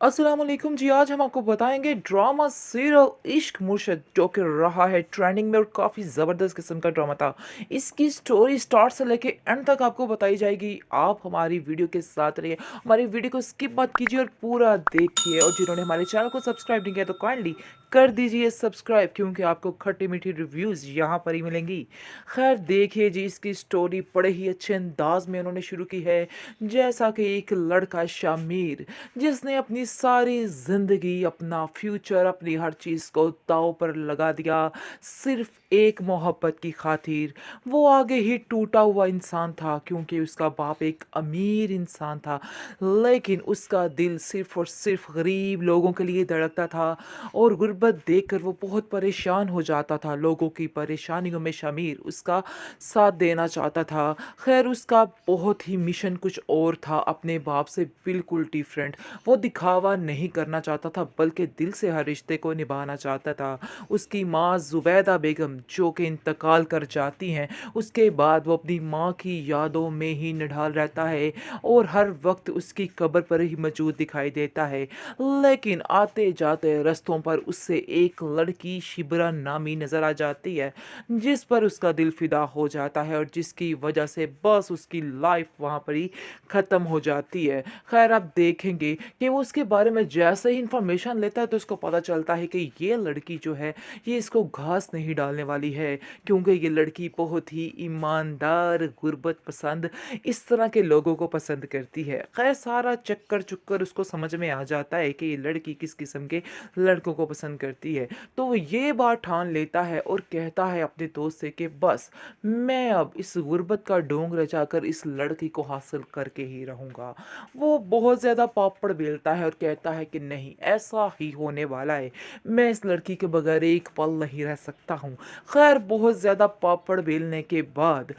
अस्सलाम वालेकुम जी। आज हम आपको बताएंगे ड्रामा सीरियल इश्क मुर्शद जो कि रहा है ट्रेंडिंग में और काफ़ी ज़बरदस्त किस्म का ड्रामा था। इसकी स्टोरी स्टार्ट से लेके एंड तक आपको बताई जाएगी। आप हमारी वीडियो के साथ रहिए, हमारी वीडियो को स्किप मत कीजिए और पूरा देखिए। और जिन्होंने हमारे चैनल को सब्सक्राइब नहीं किया तो काइंडली कर दीजिए सब्सक्राइब, क्योंकि आपको खट्टी मीठी रिव्यूज़ यहाँ पर ही मिलेंगी। खैर देखिए जी, इसकी स्टोरी बड़े ही अच्छे अंदाज में उन्होंने शुरू की है। जैसा कि एक लड़का शामिर जिसने अपनी सारी ज़िंदगी, अपना फ्यूचर, अपनी हर चीज़ को दाँव पर लगा दिया सिर्फ़ एक मोहब्बत की खातिर। वो आगे ही टूटा हुआ इंसान था, क्योंकि उसका बाप एक अमीर इंसान था, लेकिन उसका दिल सिर्फ़ और सिर्फ़ गरीब लोगों के लिए धड़कता था और गुर्बत देखकर वो बहुत परेशान हो जाता था। लोगों की परेशानियों में शामिर उसका साथ देना चाहता था। ख़ैर उसका बहुत ही मिशन कुछ और था, अपने बाप से बिल्कुल डिफरेंट। वो दिखावा नहीं करना चाहता था, बल्कि दिल से हर रिश्ते को निभाना चाहता था। उसकी माँ ज़ुबैदा बेगम जो कि इंतकाल कर जाती हैं, उसके बाद वो अपनी माँ की यादों में ही निढाल रहता है और हर वक्त उसकी कब्र पर ही मौजूद दिखाई देता है। लेकिन आते जाते रास्तों पर उससे एक लड़की शिबरा नामी नज़र आ जाती है, जिस पर उसका दिल फिदा हो जाता है और जिसकी वजह से बस उसकी लाइफ वहाँ पर ही ख़त्म हो जाती है। खैर आप देखेंगे कि वो उसके बारे में जैसे ही इंफॉर्मेशन लेता है तो उसको पता चलता है कि ये लड़की जो है ये इसको घास नहीं डालने वाली है, क्योंकि ये लड़की बहुत ही ईमानदार, गुर्बत पसंद, इस तरह के लोगों को पसंद करती है। खैर सारा चक्कर चुक्कर उसको समझ में आ जाता है कि ये लड़की किस किस्म के लड़कों को पसंद करती है। तो वो ये बात ठान लेता है और कहता है अपने दोस्त से कि बस मैं अब इस गुर्बत का ढोंग रचाकर इस लड़की को हासिल करके ही रहूँगा। वो बहुत ज़्यादा पापड़ बेलता है और कहता है कि नहीं, ऐसा ही होने वाला है, मैं इस लड़की के बगैर एक पल नहीं रह सकता हूँ। खैर बहुत ज़्यादा पापड़ बेलने के बाद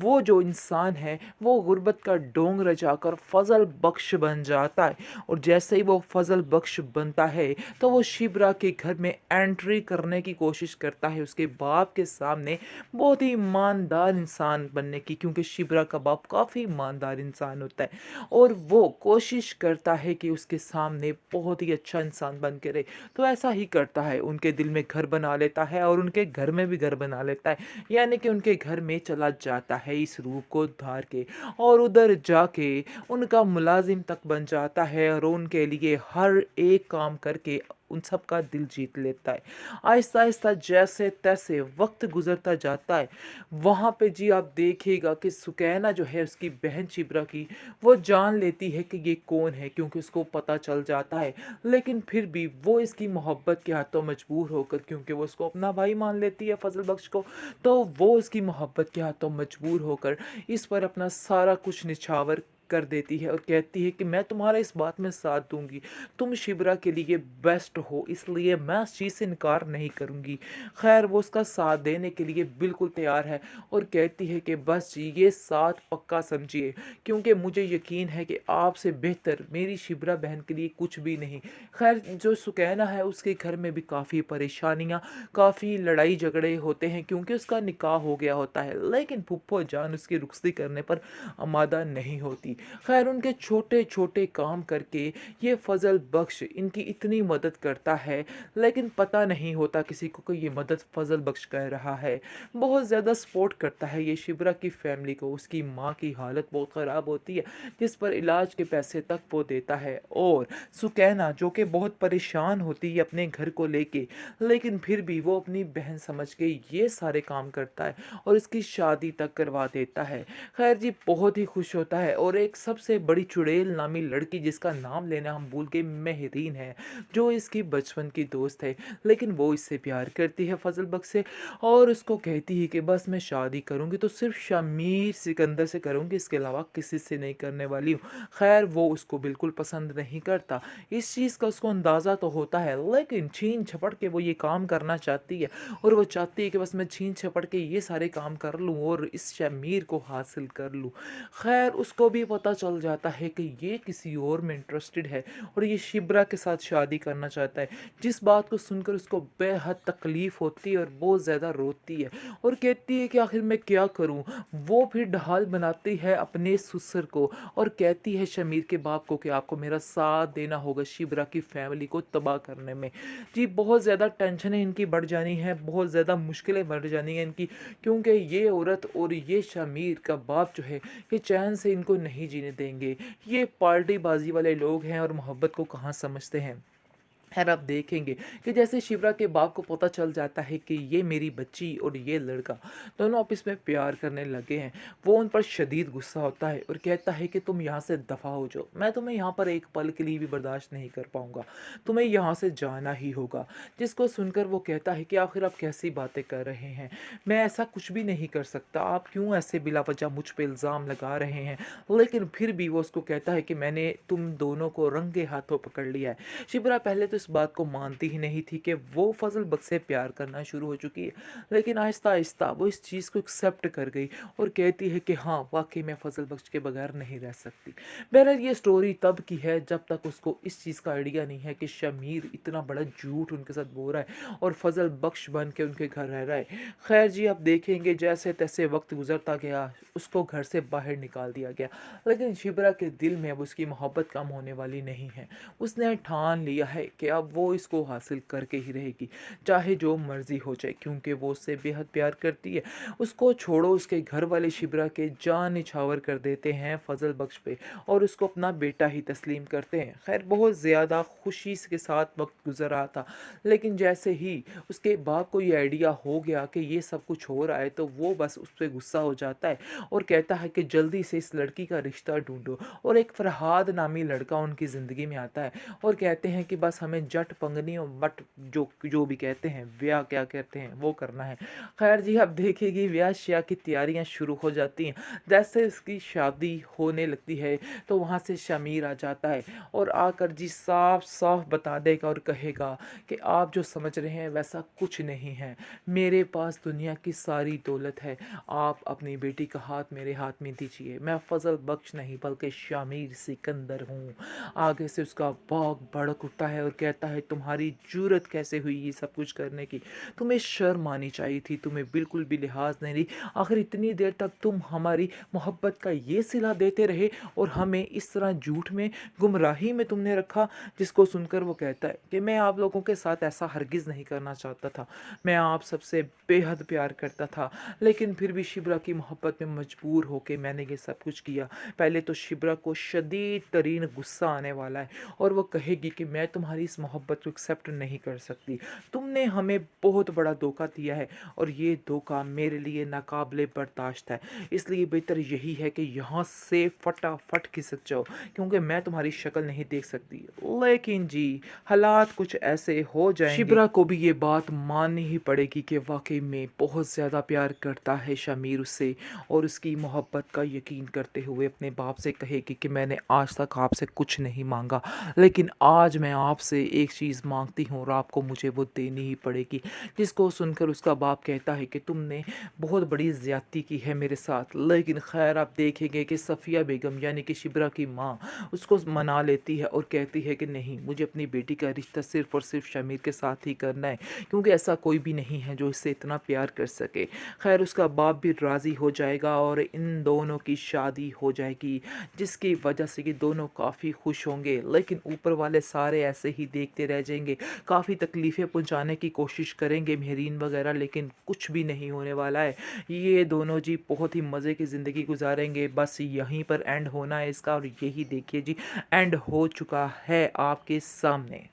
वो जो इंसान है वो गुर्बत का ढोंग रचाकर फजल बख्श बन जाता है। और जैसे ही वो फजल बख्श बनता है तो वो शिबरा के घर में एंट्री करने की कोशिश करता है उसके बाप के सामने, बहुत ही ईमानदार इंसान बनने की, क्योंकि शिबरा का बाप काफ़ी ईमानदार इंसान होता है और वो कोशिश करता है कि उसके सामने बहुत ही अच्छा इंसान बन के रहे। तो ऐसा ही करता है, उनके दिल में घर बना लेता है और उनके घर में भी घर बना लेता है, यानी कि उनके घर में चला जाता है इस रूप को धार के और उधर जाके उनका मुलाजिम तक बन जाता है और उनके लिए हर एक काम करके उन सब का दिल जीत लेता है। आहिस्ता आहिस्ता जैसे तैसे वक्त गुजरता जाता है, वहाँ पे जी आप देखिएगा कि सुकैना जो है उसकी बहन शिबरा की, वो जान लेती है कि ये कौन है, क्योंकि उसको पता चल जाता है। लेकिन फिर भी वो इसकी मोहब्बत के हाथों मजबूर होकर, क्योंकि वो उसको अपना भाई मान लेती है फजल बख्श को, तो वो उसकी मोहब्बत के हाथों मजबूर होकर इस पर अपना सारा कुछ निछावर कर देती है और कहती है कि मैं तुम्हारा इस बात में साथ दूंगी, तुम शिबरा के लिए बेस्ट हो, इसलिए मैं इस चीज़ से इनकार नहीं करूंगी। खैर वो उसका साथ देने के लिए बिल्कुल तैयार है और कहती है कि बस जी ये साथ पक्का समझिए, क्योंकि मुझे यकीन है कि आपसे बेहतर मेरी शिबरा बहन के लिए कुछ भी नहीं। खैर जो सुकैना है उसके घर में भी काफ़ी परेशानियाँ, काफ़ी लड़ाई झगड़े होते हैं, क्योंकि उसका निकाह हो गया होता है, लेकिन फुप्पो जान उसकी रुखसती करने पर आमादा नहीं होती। खैर उनके छोटे छोटे काम करके ये फजल बख्श इनकी इतनी मदद करता है, लेकिन पता नहीं होता किसी को कि ये मदद फजल बख्श कर रहा है। बहुत ज़्यादा सपोर्ट करता है ये शिबरा की फैमिली को। उसकी माँ की हालत बहुत ख़राब होती है, जिस पर इलाज के पैसे तक वो देता है। और सुकैना जो कि बहुत परेशान होती है अपने घर को लेके, लेकिन फिर भी वो अपनी बहन समझ के ये सारे काम करता है और इसकी शादी तक करवा देता है। खैर जी बहुत ही खुश होता है और एक सबसे बड़ी चुड़ैल नामी लड़की, जिसका नाम लेना हम भूल गए, मेहरीन है, जो इसकी बचपन की दोस्त है, लेकिन वो इससे प्यार करती है फजल बख्श से और उसको कहती है कि बस मैं शादी करूंगी तो सिर्फ शमीर सिकंदर से करूंगी, इसके अलावा किसी से नहीं करने वाली हूँ। खैर वो उसको बिल्कुल पसंद नहीं करता, इस चीज़ का उसको अंदाज़ा तो होता है, लेकिन छीन झपट के वो ये काम करना चाहती है और वो चाहती है कि बस मैं छीन झपट के ये सारे काम कर लूँ और इस शमीर को हासिल कर लूँ। खैर उसको भी पता चल जाता है कि ये किसी और में इंटरेस्टेड है और ये शिब्रा के साथ शादी करना चाहता है। जिस बात को सुनकर उसको बेहद तकलीफ़ होती है और बहुत ज़्यादा रोती है और कहती है कि आखिर मैं क्या करूँ? वो फिर ढाल बनाती है अपने ससुर को और कहती है शमीर के बाप को कि आपको मेरा साथ देना होगा शिब्रा की फैमिली को तबाह करने में। जी, बहुत ज़्यादा टेंशनें इनकी बढ़ जानी है, बहुत ज़्यादा मुश्किलें बढ़ जानी हैं इनकी, क्योंकि ये औरत और ये शमीर का बाप जो है, ये चैन से इनको नहीं जीने देंगे। ये पार्टीबाज़ी वाले लोग हैं और मोहब्बत को कहाँ समझते हैं। खैर आप देखेंगे कि जैसे शिवरा के बाप को पता चल जाता है कि ये मेरी बच्ची और ये लड़का दोनों आपस में प्यार करने लगे हैं, वो उन पर शदीद गुस्सा होता है और कहता है कि तुम यहाँ से दफ़ा हो जाओ, मैं तुम्हें यहाँ पर एक पल के लिए भी बर्दाश्त नहीं कर पाऊँगा, तुम्हें यहाँ से जाना ही होगा। जिसको सुनकर वो कहता है कि आखिर आप कैसी बातें कर रहे हैं, मैं ऐसा कुछ भी नहीं कर सकता, आप क्यों ऐसे बिला वजह मुझ पर इल्ज़ाम लगा रहे हैं। लेकिन फिर भी वो उसको कहता है कि मैंने तुम दोनों को रंगे हाथों पकड़ लिया है। शिप्रा पहले तो इस बात को मानती ही नहीं थी कि वो फजल बख्श से प्यार करना शुरू हो चुकी है, लेकिन आहिस्ता आहिस्ता वो इस चीज़ को एक्सेप्ट कर गई और कहती है कि हाँ वाकई मैं फजल बख्श के बगैर नहीं रह सकती। बहरहाल ये स्टोरी तब की है जब तक उसको इस चीज़ का आइडिया नहीं है कि शमीर इतना बड़ा झूठ उनके साथ बोल रहा है और फजल बख्श बन के उनके घर रह रहा है। खैर जी, आप देखेंगे जैसे तैसे वक्त गुजरता गया, उसको घर से बाहर निकाल दिया गया, लेकिन शिप्रा के दिल में अब उसकी मोहब्बत कम होने वाली नहीं है। उसने ठान लिया है कि अब वो इसको हासिल करके ही रहेगी, चाहे जो मर्जी हो जाए, क्योंकि वो उससे बेहद प्यार करती है। उसको छोड़ो, उसके घर वाले शिप्रा के जान निछावर कर देते हैं फजल बख्श पे और उसको अपना बेटा ही तस्लीम करते हैं। खैर बहुत ज़्यादा खुशी के साथ वक्त गुजर रहा था, लेकिन जैसे ही उसके बाप को ये आइडिया हो गया कि ये सब कुछ हो रहा है, तो वो बस उस पर गुस्सा हो जाता है और कहता है कि जल्दी से इस लड़की का रिश्ता ढूंढो। और एक फरहाद नामी लड़का उनकी ज़िंदगी में आता है और कहते हैं कि बस हमें जट पंगनी और मट जो जो भी कहते हैं, ब्याह क्या कहते हैं, वो करना है। खैर जी, आप देखेंगे ब्याह श्याह की तैयारियां शुरू हो जाती हैं। जैसे इसकी शादी होने लगती है तो वहाँ से शमीर आ जाता है और आकर जी साफ साफ बता देगा और कहेगा कि आप जो समझ रहे हैं वैसा कुछ नहीं है, मेरे पास दुनिया की सारी दौलत है, आप अपनी बेटी का हाथ मेरे हाथ में दीजिए, मैं फजल बख्श नहीं बल्कि शामिर सिकंदर हूँ। आगे से उसका बाग भड़क उठता है और कहता है तुम्हारी जुर्रत कैसे हुई ये सब कुछ करने की, तुम्हें शर्म आनी चाहिए थी, तुम्हें बिल्कुल भी लिहाज नहीं रही, आखिर इतनी देर तक तुम हमारी मोहब्बत का ये सिला देते रहे और हमें इस तरह झूठ में गुमराही में तुमने रखा। जिसको सुनकर वो कहता है कि मैं आप लोगों के साथ ऐसा हरगिज़ नहीं करना चाहता था, मैं आप सबसे बेहद प्यार करता था, लेकिन फिर भी शिप्रा की मोहब्बत में मजबूर होकर मैंने ये सब कुछ किया। पहले तो शिप्रा को शदीद तरीन गुस्सा आने वाला है और वो कहेगी कि मैं तुम्हारी इस मोहब्बत को एक्सेप्ट नहीं कर सकती, तुमने हमें बहुत बड़ा धोखा दिया है और ये धोखा मेरे लिए नाकाबिले बर्दाश्त है, इसलिए बेहतर यही है कि यहाँ से फटाफट खिसक जाओ क्योंकि मैं तुम्हारी शक्ल नहीं देख सकती। लेकिन जी हालात कुछ ऐसे हो जाएंगे, शिप्रा को भी ये बात माननी ही पड़ेगी कि वाकई में बहुत ज़्यादा प्यार करता है शमीर उससे और उसकी मोहब्बत का यकीन करते हुए अपने बाप से कहेगी कि मैंने आज तक आपसे कुछ नहीं मांगा, लेकिन आज मैं आपसे एक चीज़ मांगती हूँ और आपको मुझे वो देनी ही पड़ेगी। जिसको सुनकर उसका बाप कहता है कि तुमने बहुत बड़ी ज़्यादती की है मेरे साथ, लेकिन खैर आप देखेंगे कि सफ़िया बेगम यानी कि शिप्रा की माँ उसको मना लेती है और कहती है कि नहीं, मुझे अपनी बेटी का रिश्ता सिर्फ़ और सिर्फ शमीर के साथ ही करना है, क्योंकि ऐसा कोई भी नहीं है जो इससे इतना प्यार कर सके। खैर उसका बाप भी राज़ी हो जाएगा और इन दोनों की शादी हो जाएगी, जिसकी वजह से कि दोनों काफ़ी खुश होंगे, लेकिन ऊपर वाले सारे ऐसे ही देखते रह जाएंगे, काफ़ी तकलीफ़ें पहुंचाने की कोशिश करेंगे मेहरीन वगैरह, लेकिन कुछ भी नहीं होने वाला है। ये दोनों जी बहुत ही मज़े की ज़िंदगी गुजारेंगे। बस यहीं पर एंड होना है इसका और यही देखिए जी एंड हो चुका है आपके सामने।